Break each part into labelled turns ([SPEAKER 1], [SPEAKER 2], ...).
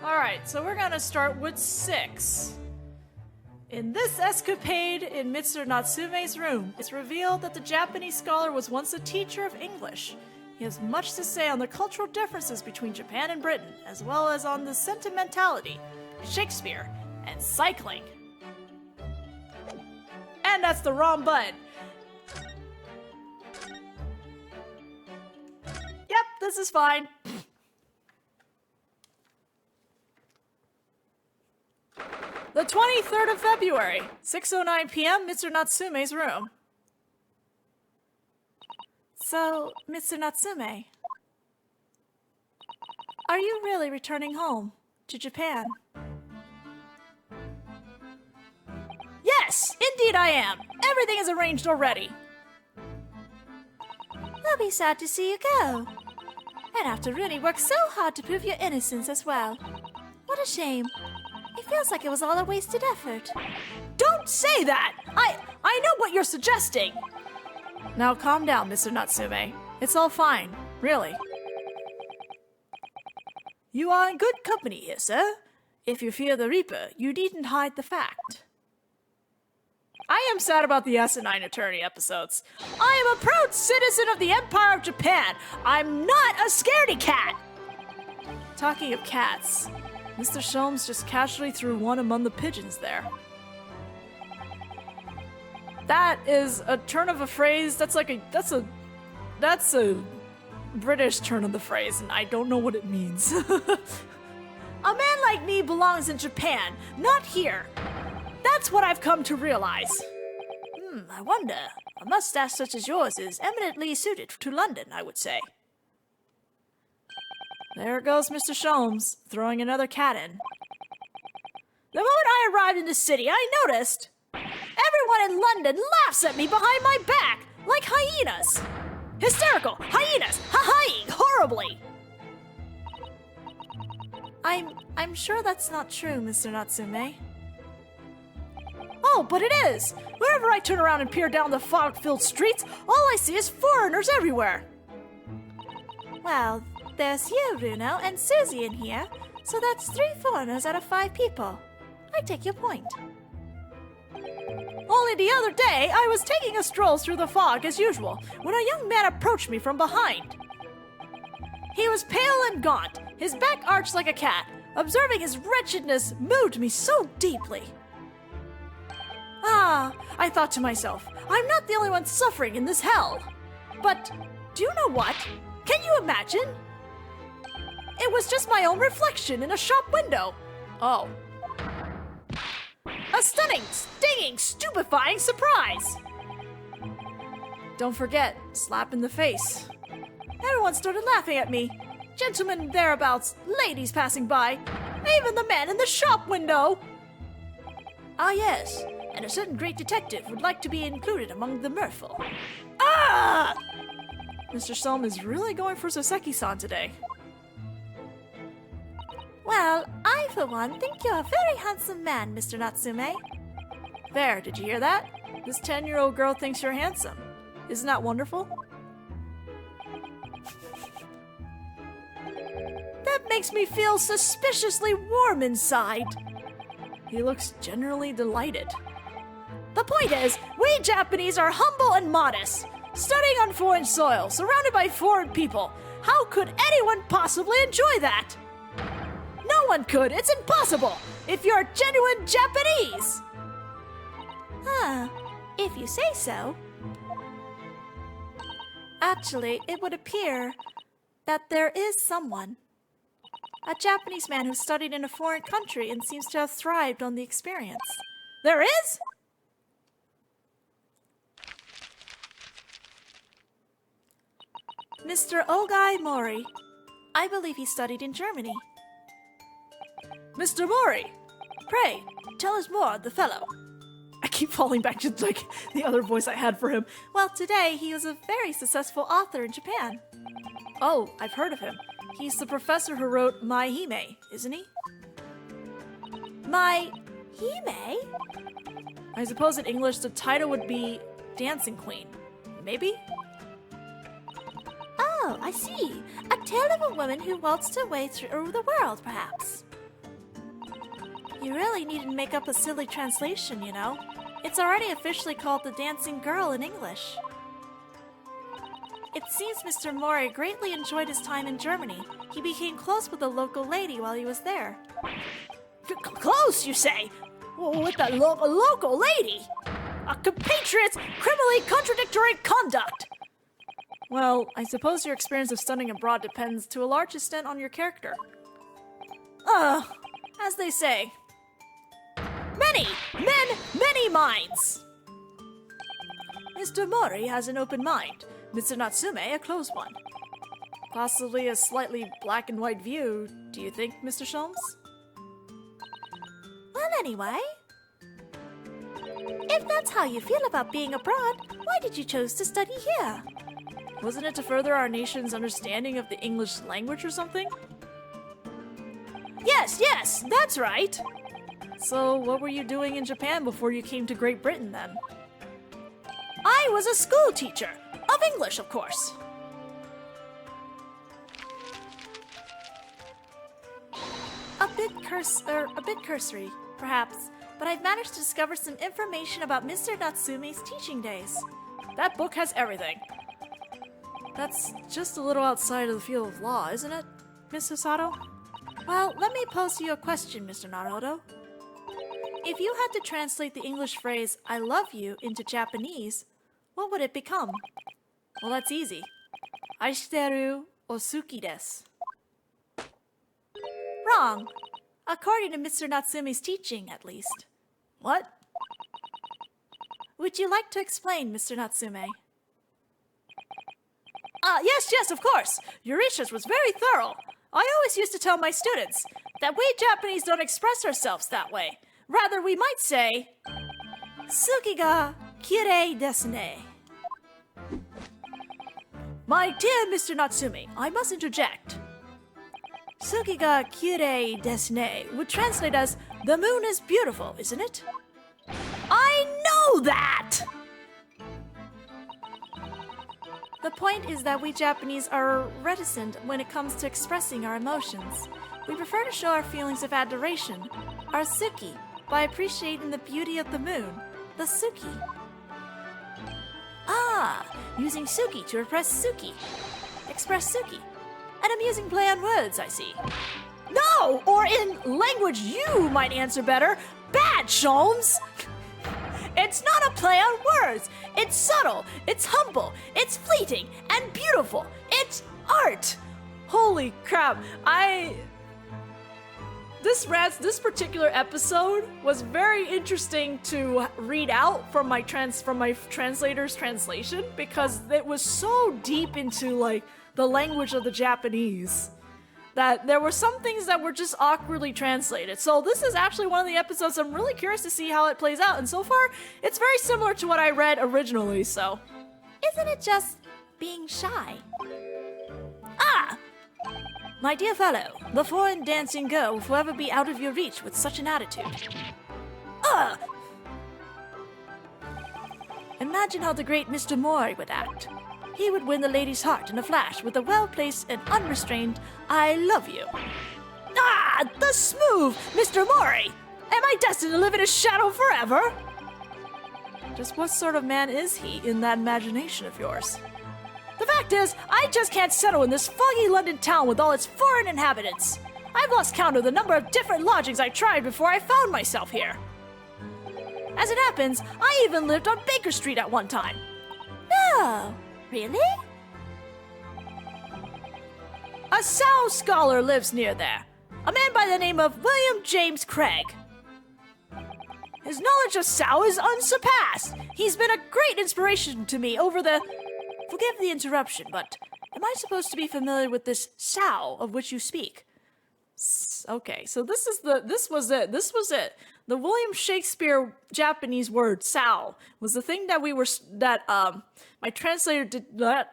[SPEAKER 1] Alright, so we're gonna start with 6. In this escapade in Mr. Natsume's room, it's revealed that the Japanese scholar was once a teacher of English. He has much to say on the cultural differences between Japan and Britain, as well as on the sentimentality, Shakespeare, and cycling. And that's the wrong button. Yep, this is fine. The 23rd of February, 6:09 p.m., Mr. Natsume's room. So, Mr. Natsume, are you really returning home to Japan? Yes, indeed I am. Everything is arranged already.
[SPEAKER 2] I'll be sad to see you go. And have to really work so hard to prove your innocence as well. What a shame. It feels like it was all a wasted effort.
[SPEAKER 1] Don't say that! I know what you're suggesting! Now calm down, Mr. Natsume. It's all fine, really. You are in good company here, sir. If you fear the Reaper, you needn't hide the fact. I am sad about the Asinine Attorney episodes. I am a proud citizen of the Empire of Japan. I'm not a scaredy cat! Talking of cats, Mr. Sholmes just casually threw one among the pigeons there. That is a turn of a phrase. That's a British turn of the phrase, and I don't know what it means. A man like me belongs in Japan, not here. That's what I've come to realize. I wonder. A mustache such as yours is eminently suited to London, I would say. There goes Mr. Sholmes, throwing another cat in. The moment I arrived in the city, I noticed everyone in London laughs at me behind my back, like hyenas. Hysterical, hyenas, ha-haing horribly.
[SPEAKER 2] I'm sure that's not true, Mr. Natsume.
[SPEAKER 1] Oh, but it is! Whenever I turn around and peer down the fog-filled streets, all I see is foreigners everywhere.
[SPEAKER 2] Well, there's you, Bruno, and Susie in here, so that's 3 foreigners out of 5 people. I take your point.
[SPEAKER 1] Only the other day, I was taking a stroll through the fog as usual, when a young man approached me from behind. He was pale and gaunt, his back arched like a cat. Observing his wretchedness moved me so deeply. I thought to myself, I'm not the only one suffering in this hell. But, do you know what? Can you imagine? It was just my own reflection in a shop window. Oh. A stunning, stinging, stupefying surprise! Don't forget, slap in the face. Everyone started laughing at me. Gentlemen thereabouts, ladies passing by, even the man in the shop window. Ah, yes, and a certain great detective would like to be included among the mirthful. Ah! Mr. Sholmes is really going for Soseki-san today.
[SPEAKER 2] Well, I, for one, think you're a very handsome man, Mr. Natsume.
[SPEAKER 1] There, did you hear that? This 10-year-old girl thinks you're handsome. Isn't that wonderful? That makes me feel suspiciously warm inside. He looks generally delighted. The point is, we Japanese are humble and modest. Studying on foreign soil, surrounded by foreign people. How could anyone possibly enjoy that? No one could. It's impossible. If you're genuine Japanese.
[SPEAKER 2] If you say so. Actually, it would appear that there is someone. A Japanese man who studied in a foreign country and seems to have thrived on the experience.
[SPEAKER 1] There is?
[SPEAKER 2] Mr. Ogai Mori. I believe he studied in Germany.
[SPEAKER 1] Mr. Mori, pray, tell us more of the fellow. I keep falling back to like the other voice I had for him.
[SPEAKER 2] Well, today he was a very successful author in Japan.
[SPEAKER 1] Oh, I've heard of him. He's the professor who wrote My Hime, isn't he?
[SPEAKER 2] My Hime?
[SPEAKER 1] I suppose in English the title would be Dancing Queen. Maybe?
[SPEAKER 2] Oh, I see. A tale of a woman who waltzed her way through the world, perhaps. You really needn't make up a silly translation, you know. It's already officially called the dancing girl in English. It seems Mr. Mori greatly enjoyed his time in Germany. He became close with a local lady while he was there.
[SPEAKER 1] Close, you say? With a local lady? A compatriot's criminally contradictory conduct! Well, I suppose your experience of studying abroad depends to a large extent on your character. As they say, many minds! Mr. Mori has an open mind, Mr. Natsume a closed one. Possibly a slightly black and white view, do you think, Mr. Sholmes?
[SPEAKER 2] Well, anyway, if that's how you feel about being abroad, why did you choose to study here?
[SPEAKER 1] Wasn't it to further our nation's understanding of the English language or something? Yes, that's right! So, what were you doing in Japan before you came to Great Britain, then? I was a school teacher! Of English, of course!
[SPEAKER 2] A bit cursory, perhaps, but I've managed to discover some information about Mr. Natsume's teaching days.
[SPEAKER 1] That book has everything. That's just a little outside of the field of law, isn't it, Miss Hosato?
[SPEAKER 2] Well, let me pose you a question, Mr. Naruto. If you had to translate the English phrase, I love you, into Japanese, what would it become?
[SPEAKER 1] Well, that's easy. Aishiteru osuki desu.
[SPEAKER 2] Wrong. According to Mr. Natsume's teaching, at least.
[SPEAKER 1] What?
[SPEAKER 2] Would you like to explain, Mr. Natsume?
[SPEAKER 1] Yes, of course. Your research was very thorough. I always used to tell my students that we Japanese don't express ourselves that way. Rather, we might say,
[SPEAKER 2] Suki ga kirei desu ne.
[SPEAKER 1] My dear Mr. Natsume, I must interject. Suki ga kirei desu ne would translate as, the moon is beautiful, isn't it? I know that!
[SPEAKER 2] The point is that we Japanese are reticent when it comes to expressing our emotions. We prefer to show our feelings of adoration, our suki, by appreciating the beauty of the moon, the suki.
[SPEAKER 1] Using suki to express suki. An amusing play on words, I see. No, or in language you might answer better, bad, Sholmes! It's not a play on words. It's subtle, it's humble, it's fleeting, and beautiful. It's art. Holy crap, This particular episode was very interesting to read out from my translator's translation because it was so deep into like the language of the Japanese that there were some things that were just awkwardly translated. So this is actually one of the episodes I'm really curious to see how it plays out, and so far it's very similar to what I read originally, so.
[SPEAKER 2] Isn't it just being shy?
[SPEAKER 1] My dear fellow, the foreign dancing girl will forever be out of your reach with such an attitude. Imagine how the great Mr. Mori would act. He would win the lady's heart in a flash with a well-placed and unrestrained, I love you. The smooth Mr. Mori! Am I destined to live in his shadow forever? Just what sort of man is he in that imagination of yours? The fact is, I just can't settle in this foggy London town with all its foreign inhabitants. I've lost count of the number of different lodgings I tried before I found myself here. As it happens, I even lived on Baker Street at one time.
[SPEAKER 2] No, really?
[SPEAKER 1] A Sao scholar lives near there, a man by the name of William James Craig. His knowledge of Sao is unsurpassed. He's been a great inspiration to me over the... Forgive the interruption, but am I supposed to be familiar with this Sao of which you speak? Okay, so this was it. The William Shakespeare Japanese word Sao was the thing that my translator did not.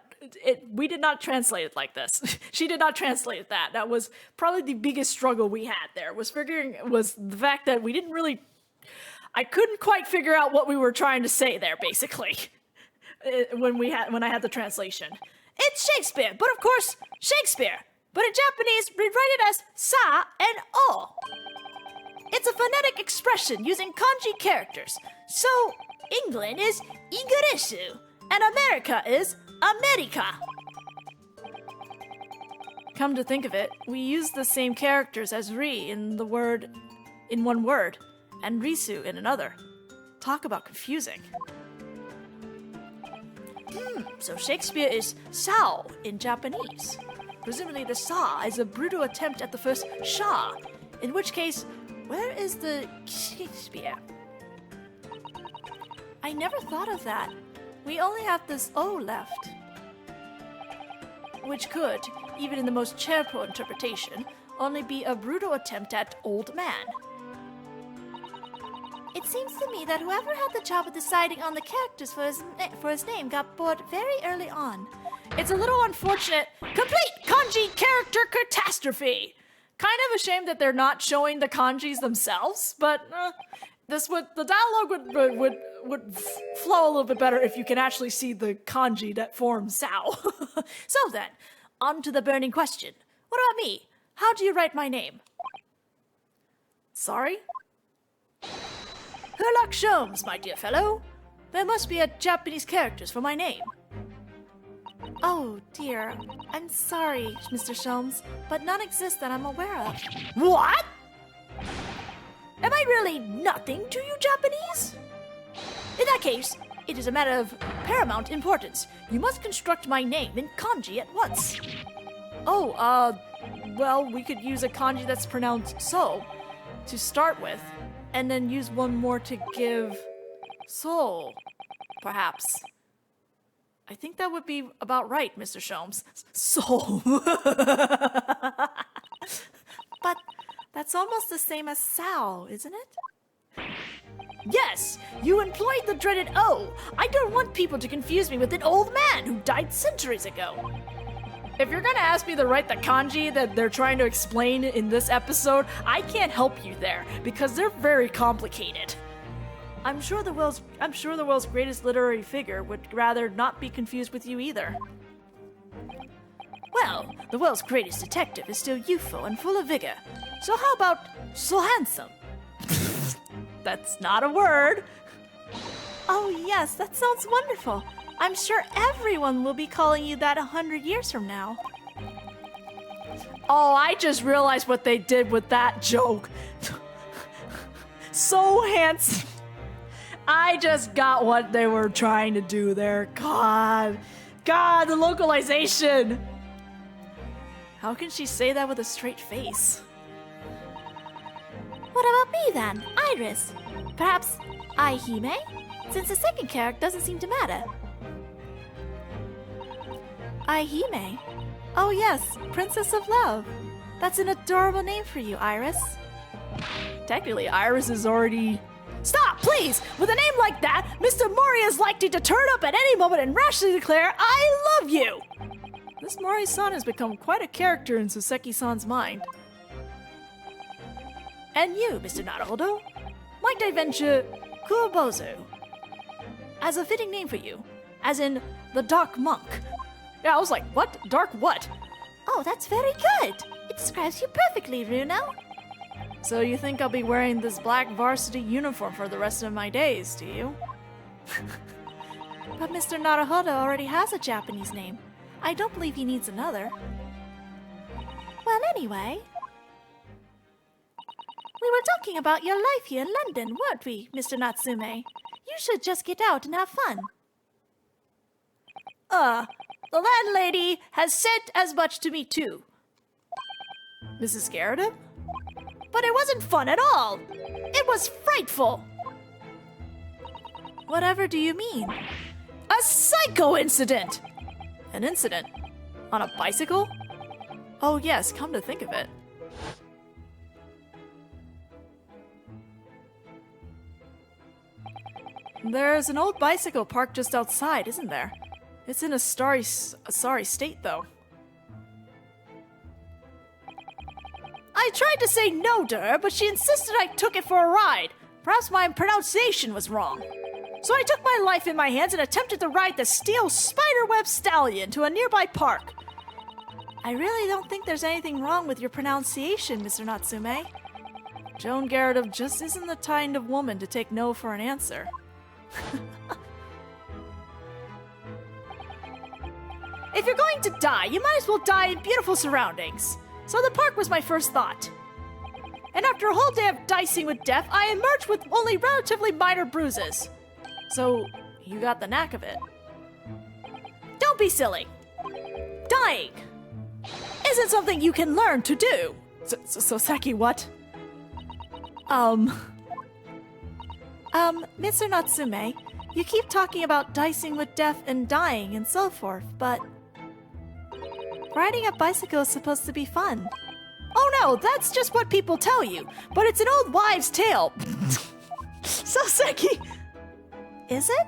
[SPEAKER 1] We did not translate it like this. She did not translate that. That was probably the biggest struggle we had there. Was the fact that we didn't really. I couldn't quite figure out what we were trying to say there, basically. When I had the translation. It's Shakespeare, but of course, Shakespeare. But in Japanese, we write it as sa and o. It's a phonetic expression using kanji characters. So, England is Igirisu, and America is America. Come to think of it, we use the same characters as ri in one word, and risu in another. Talk about confusing. So Shakespeare is sao in Japanese. Presumably the sa is a brutal attempt at the first sha, in which case, where is the Shakespeare?
[SPEAKER 2] I never thought of that. We only have this O left.
[SPEAKER 1] Which could, even in the most cheerful interpretation, only be a brutal attempt at old man.
[SPEAKER 2] It seems to me that whoever had the job of deciding on the characters for his name got bored very early on.
[SPEAKER 1] It's a little unfortunate. Complete kanji character catastrophe! Kind of a shame that they're not showing the kanjis themselves, but the dialogue would flow a little bit better if you can actually see the kanji that form sao. So then, on to the burning question. What about me? How do you write my name? Sorry? Herlock Sholmes, my dear fellow. There must be a Japanese characters for my name.
[SPEAKER 2] Oh dear, I'm sorry, Mr. Sholmes, but none exist that I'm aware of.
[SPEAKER 1] What? Am I really nothing to you Japanese? In that case, it is a matter of paramount importance. You must construct my name in kanji at once. Oh, well, we could use a kanji that's pronounced so to start with, and then use one more to give soul, perhaps. I think that would be about right, Mr. Sholmes. Soul.
[SPEAKER 2] But that's almost the same as Sao, isn't it?
[SPEAKER 1] Yes, you employed the dreaded O. I don't want people to confuse me with an old man who died centuries ago. If you're gonna ask me to write the kanji that they're trying to explain in this episode, I can't help you there, because they're very complicated. I'm sure the world's greatest literary figure would rather not be confused with you either. Well, the world's greatest detective is still youthful and full of vigor. So how about so handsome? That's not a word.
[SPEAKER 2] Oh yes, that sounds wonderful. I'm sure everyone will be calling you that 100 years from now.
[SPEAKER 1] Oh, I just realized what they did with that joke. So handsome. I just got what they were trying to do there. God, the localization. How can she say that with a straight face?
[SPEAKER 2] What about me then, Iris? Perhaps Aihime? Since the second character doesn't seem to matter. Aihime? Oh yes, Princess of Love. That's an adorable name for you, Iris.
[SPEAKER 1] Technically, Iris is already... Stop, please! With a name like that, Mr. Mori is likely to turn up at any moment and rashly declare, I love you! This Mori-san has become quite a character in Soseki-san's mind. And you, Mr. Naruhodo? Might I venture Kurobozu as a fitting name for you, as in the Dark Monk. Yeah, I was like, what? Dark what?
[SPEAKER 2] Oh, that's very good! It describes you perfectly, Runo.
[SPEAKER 1] So you think I'll be wearing this black varsity uniform for the rest of my days, do you?
[SPEAKER 2] But Mr. Naruhodo already has a Japanese name. I don't believe he needs another. Well, anyway... We were talking about your life here in London, weren't we, Mr. Natsume? You should just get out and have fun.
[SPEAKER 1] The landlady has said as much to me too. Mrs. Garrett? But it wasn't fun at all. It was frightful.
[SPEAKER 2] Whatever do you mean?
[SPEAKER 1] A psycho incident. An incident? On a bicycle? Oh yes, come to think of it. There's an old bicycle parked just outside, isn't there? It's in a sorry state, though. I tried to say no to her, but she insisted I took it for a ride. Perhaps my pronunciation was wrong. So I took my life in my hands and attempted to ride the steel spiderweb stallion to a nearby park.
[SPEAKER 2] I really don't think there's anything wrong with your pronunciation, Mr. Natsume.
[SPEAKER 1] Joan Garrett just isn't the kind of woman to take no for an answer. If you're going to die, you might as well die in beautiful surroundings. So the park was my first thought. And after a whole day of dicing with death, I emerged with only relatively minor bruises. So, you got the knack of it. Don't be silly. Dying isn't something you can learn to do. So Seki, what?
[SPEAKER 2] Mr. Natsume, you keep talking about dicing with death and dying and so forth, but riding a bicycle is supposed to be fun.
[SPEAKER 1] Oh no, that's just what people tell you, but it's an old wives' tale. So Seki,
[SPEAKER 2] is it?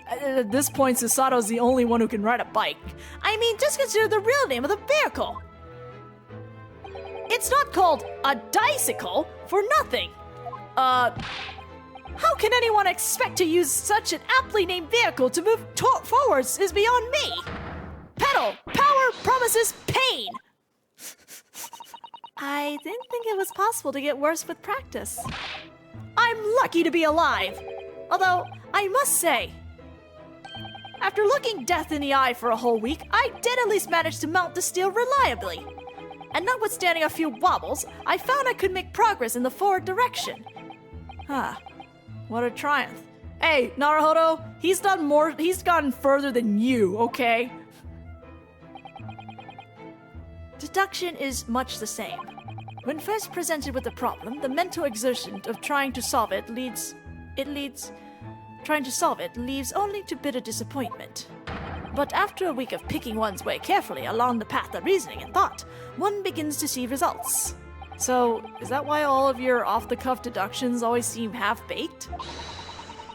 [SPEAKER 1] At this point, Susato's the only one who can ride a bike. I mean, just consider the real name of the vehicle. It's not called a dicycle for nothing. How can anyone expect to use such an aptly named vehicle to move forwards is beyond me. Pedal, power, promises, pain.
[SPEAKER 2] I didn't think it was possible to get worse with practice.
[SPEAKER 1] I'm lucky to be alive. Although, I must say, after looking death in the eye for a whole week, I did at least manage to mount the steel reliably. And notwithstanding a few wobbles, I found I could make progress in the forward direction. What a triumph. Hey, Naruhodo, he's gotten further than you, okay? Deduction is much the same. When first presented with a problem, the mental exertion of trying to solve it leaves only to bitter disappointment. But after a week of picking one's way carefully along the path of reasoning and thought, one begins to see results. So, is that why all of your off-the-cuff deductions always seem half-baked?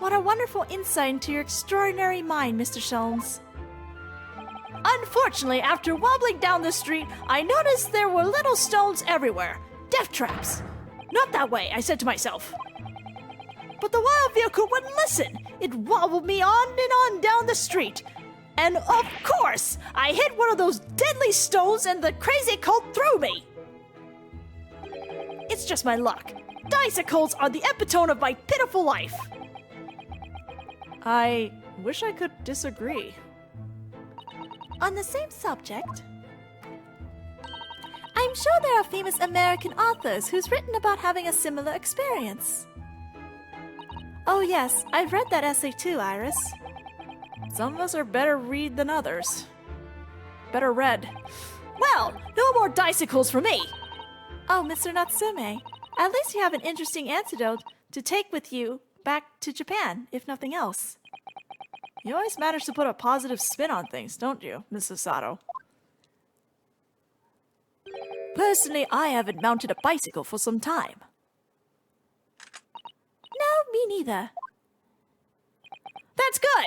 [SPEAKER 2] What a wonderful insight into your extraordinary mind, Mr. Sholmes.
[SPEAKER 1] Unfortunately, after wobbling down the street, I noticed there were little stones everywhere. Death traps. Not that way, I said to myself. But the wild vehicle wouldn't listen. It wobbled me on and on down the street. And of course, I hit one of those deadly stones and the crazy colt threw me. It's just my luck. Dicycles are the epitome of my pitiful life. I wish I could disagree.
[SPEAKER 2] On the same subject, I'm sure there are famous American authors who's written about having a similar experience. Oh yes, I've read that essay too, Iris.
[SPEAKER 1] Some of us are better read than others. Better read. Well, no more dicycles for me!
[SPEAKER 2] Oh, Mr. Natsume, at least you have an interesting antidote to take with you back to Japan, if nothing else.
[SPEAKER 1] You always manage to put a positive spin on things, don't you, Miss Susato? Personally, I haven't mounted a bicycle for some time.
[SPEAKER 2] No, me neither.
[SPEAKER 1] That's good!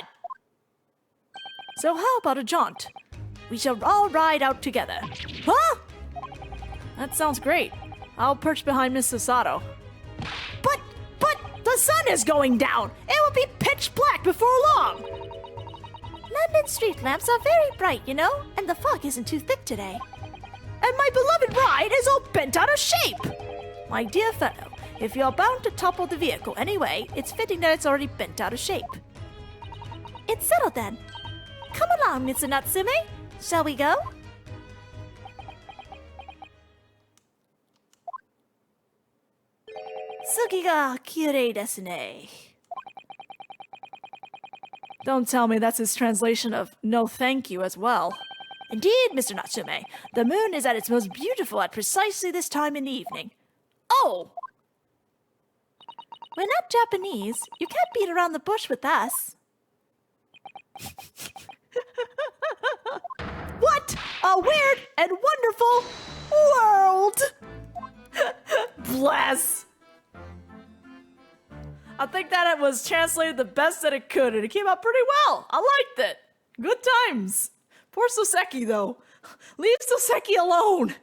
[SPEAKER 1] So how about a jaunt? We shall all ride out together. Huh? That sounds great. I'll perch behind Miss Susato. But the sun is going down! It will be pitch black before long!
[SPEAKER 2] London street lamps are very bright, you know, and the fog isn't too thick today.
[SPEAKER 1] And my beloved ride is all bent out of shape! My dear fellow, if you're bound to topple the vehicle anyway, it's fitting that it's already bent out of shape.
[SPEAKER 2] It's settled then. Come along, Mr. Natsume. Shall we go?
[SPEAKER 1] Suki ga kirei desu ne. Don't tell me that's his translation of no thank you as well. Indeed, Mr. Natsume, the moon is at its most beautiful at precisely this time in the evening. Oh!
[SPEAKER 2] We're not Japanese. You can't beat around the bush with us.
[SPEAKER 1] What a weird and wonderful world! Bless! I think that it was translated the best that it could, and it came out pretty well. I liked it. Good times. Poor Soseki, though. Leave Soseki alone.